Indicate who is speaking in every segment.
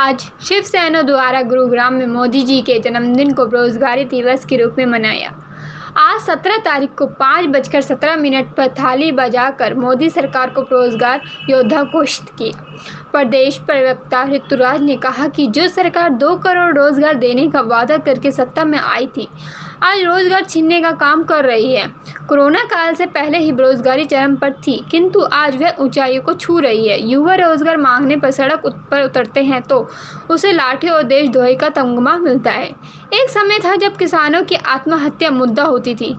Speaker 1: आज शिवसेना द्वारा गुरुग्राम में मोदी जी के जन्मदिन को रोजगारी दिवस के रूप में मनाया। आज 17 तारीख को 5:17 पर थाली बजाकर मोदी सरकार को रोजगार योद्धा घोषित किया। प्रदेश प्रवक्ता ऋतुराज ने कहा कि जो सरकार 2 करोड़ रोजगार देने का वादा करके सत्ता में आई थी, आज रोजगार छीनने का काम कर रही है। कोरोना काल से पहले ही बेरोजगारी चरम पर थी, किंतु आज वह ऊंचाइयों को छू रही है। युवा रोजगार मांगने पर सड़क पर उतरते हैं तो उसे लाठी और देशद्रोही का तमगा मिलता है। एक समय था जब किसानों की आत्महत्या मुद्दा होती थी।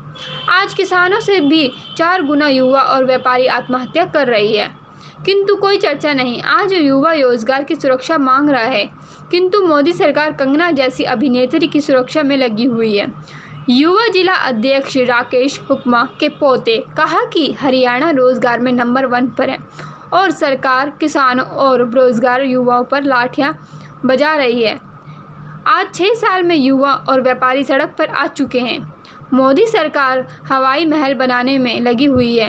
Speaker 1: आज किसानों से भी 4 गुना युवा और व्यापारी आत्महत्या कर रही है, किंतु कोई चर्चा नहीं। आज युवा रोजगार की सुरक्षा मांग रहा है, किंतु मोदी सरकार कंगना जैसी अभिनेत्री की सुरक्षा में लगी हुई है। युवा जिला अध्यक्ष राकेश हुक्मा के पोते कहा कि हरियाणा रोजगार में नंबर 1 पर है और सरकार किसानों और बेरोजगार युवाओं पर लाठियां बजा रही है। आज 6 साल में युवा और व्यापारी सड़क पर आ चुके हैं। मोदी सरकार हवाई महल बनाने में लगी हुई है।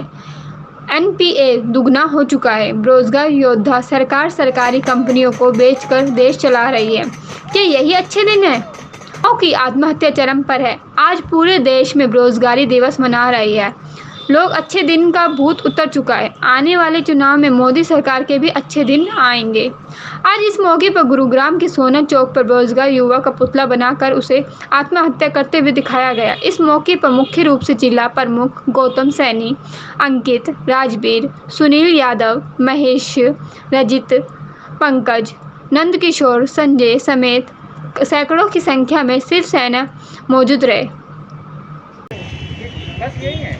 Speaker 1: एनपीए दुगना हो चुका है। बेरोजगार योद्धा सरकार सरकारी कंपनियों को बेचकर देश चला रही है। क्या यही अच्छे दिन है? की आत्महत्या चरम पर है। आज पूरे देश में बेरोजगारी दिवस मना रही है। लोग अच्छे दिन का भूत उतर चुका है। आने वाले चुनाव में मोदी सरकार के भी अच्छे दिन आएंगे। आज इस मौके पर गुरुग्राम के सोना चौक पर बेरोजगार युवा का पुतला बनाकर उसे आत्महत्या करते हुए दिखाया गया। इस मौके पर मुख्य रूप से जिला प्रमुख गौतम सैनी, अंकित, राजवीर, सुनील यादव, महेश, रजित, पंकज, नंदकिशोर, संजय समेत सैकड़ों की संख्या में शिवसेना मौजूद रहे।
Speaker 2: बस यही है।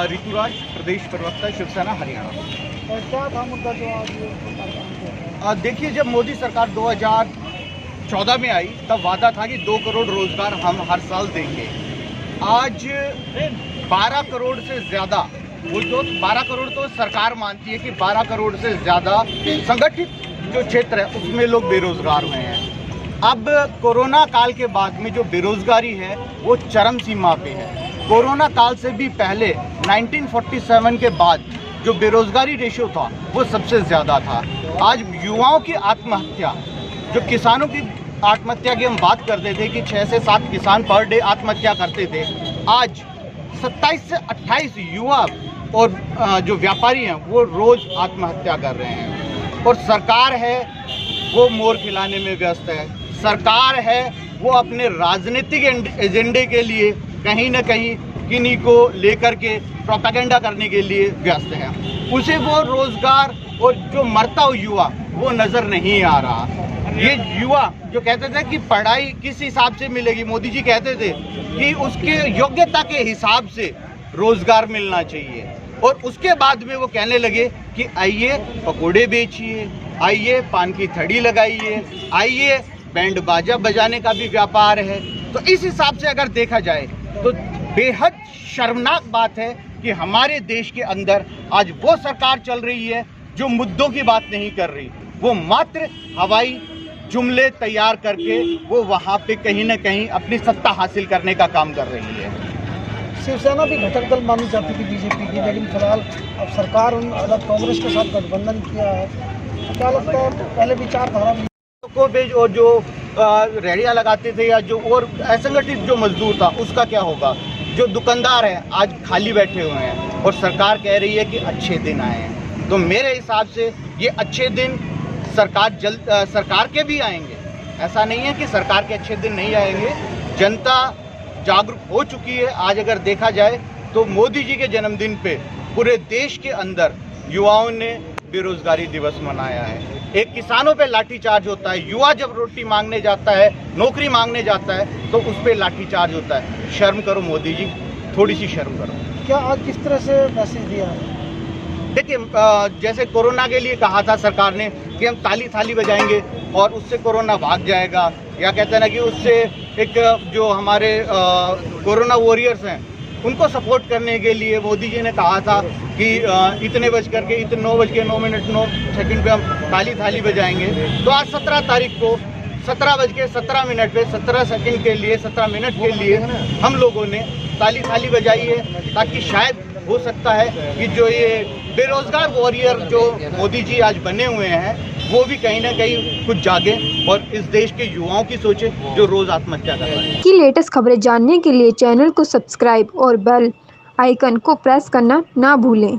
Speaker 2: ऋतुराज, प्रदेश प्रवक्ता, शिवसेना हरियाणा।
Speaker 3: क्या था मुद्दा जो आज
Speaker 2: देखिए, जब मोदी सरकार 2014 में आई तब वादा था कि 2 करोड़ रोजगार हम हर साल देंगे। आज 12 करोड़ से ज़्यादा, वो जो 12 करोड़ तो सरकार मानती है कि 12 करोड़ से ज़्यादा संगठित जो क्षेत्र है उसमें लोग बेरोजगार हुए हैं। अब कोरोना काल के बाद में जो बेरोजगारी है वो चरम सीमा पे है। कोरोना काल से भी पहले 1947 के बाद जो बेरोजगारी रेशियो था वो सबसे ज़्यादा था। आज युवाओं की आत्महत्या, जो किसानों की आत्महत्या की हम बात करते थे कि 6 से 7 किसान पर डे आत्महत्या करते थे, आज 27 से 28 युवा और जो व्यापारी हैं वो रोज़ आत्महत्या कर रहे हैं। और सरकार है वो मोर खिलाने में व्यस्त है। सरकार है वो अपने राजनीतिक एजेंडे के लिए कहीं ना कहीं किन्हीं को लेकर के प्रोपेगेंडा करने के लिए व्यस्त है। उसे वो रोजगार और जो मरता हुआ युवा वो नज़र नहीं आ रहा। ये युवा जो कहते थे कि पढ़ाई किस हिसाब से मिलेगी, मोदी जी कहते थे कि उसके योग्यता के हिसाब से रोजगार मिलना चाहिए। और उसके बाद में वो कहने लगे कि आइए पकोड़े बेचिए, आइए पान की थड़ी लगाइए, आइए बैंड बाजा बजाने का भी व्यापार है। तो इस हिसाब से अगर देखा जाए तो बेहद शर्मनाक बात है कि हमारे देश के अंदर आज वो सरकार चल रही है जो मुद्दों की बात नहीं कर रही। वो मात्र हवाई जुमले तैयार करके वो वहाँ पे कहीं ना कहीं अपनी सत्ता हासिल करने का काम कर रही है।
Speaker 3: शिवसेना भी घटक दल मानी जाती थी बीजेपी की, लेकिन फिलहाल अब सरकार अलग कांग्रेस के साथ गठबंधन किया है। तो क्या लगता है पहले विचारधारा
Speaker 2: को भेज और जो रेहड़ियाँ लगाते थे या जो और असंगठित जो मजदूर था उसका क्या होगा? जो दुकानदार हैं आज खाली बैठे हुए हैं और सरकार कह रही है कि अच्छे दिन आए हैं। तो मेरे हिसाब से ये अच्छे दिन सरकार के भी आएंगे। ऐसा नहीं है कि सरकार के अच्छे दिन नहीं आएंगे। जनता जागरूक हो चुकी है। आज अगर देखा जाए तो मोदी जी के जन्मदिन पे पूरे देश के अंदर युवाओं ने बेरोजगारी दिवस मनाया है। एक किसानों पे लाठीचार्ज होता है, युवा जब रोटी मांगने जाता है, नौकरी मांगने जाता है तो उस पर लाठीचार्ज होता है। शर्म करो मोदी जी, थोड़ी सी शर्म करो।
Speaker 3: क्या आज किस तरह से मैसेज दिया है?
Speaker 2: देखिए, जैसे कोरोना के लिए कहा था सरकार ने कि हम ताली थाली बजाएंगे और उससे कोरोना भाग जाएगा, या कहते हैं ना कि उससे एक जो हमारे कोरोना वॉरियर्स हैं उनको सपोर्ट करने के लिए मोदी जी ने कहा था कि इतने 9:09 पे हम ताली थाली बजाएंगे। तो आज 17 तारीख को 17:17 पे 17 सेकंड के लिए 17 मिनट के लिए हम लोगों ने ताली थाली बजाई है, ताकि शायद हो सकता है कि जो ये बेरोजगार वॉरियर जो मोदी जी आज बने हुए हैं वो भी कहीं ना कहीं कुछ जागे और इस देश के युवाओं की सोचे जो रोज आत्महत्या कर रहे हैं।
Speaker 1: की लेटेस्ट खबरें जानने के लिए चैनल को सब्सक्राइब और बेल आइकन को प्रेस करना ना भूलें।